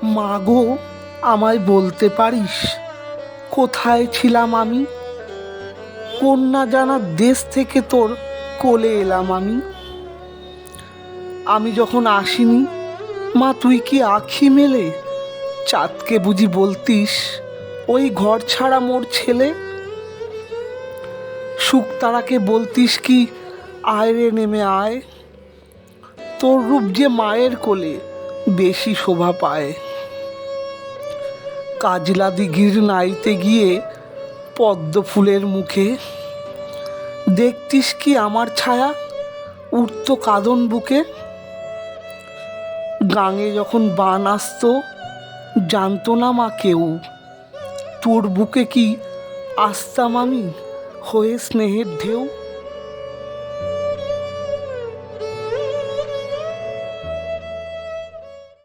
মা গো, আমায় বলতে পারিস কোথায় ছিলাম আমি? কোন না জানা দেশ থেকে তোর কোলে এলাম আমি। আমি যখন আসিনি, মা তুই কি আঁখি মেলে চাঁদকে বুঝি বলতিস ওই ঘর ছাড়া মোর ছেলে? শুকতারাকে বলতিস কি আয় রে নেমে আয়, তোর রূপ যে মায়ের কোলে বেশি শোভা পায়। কাজলা দিঘির নাইতে গিয়ে পদ্ম ফুলের মুখে দেখতিস কি আমার ছায়া উঠত কাঁদন বুকে। গাঙে যখন বান আসতো জানতো না মা কেউ, তোর বুকে কি আসতাম আমি হয়ে স্নেহের ঢেউ।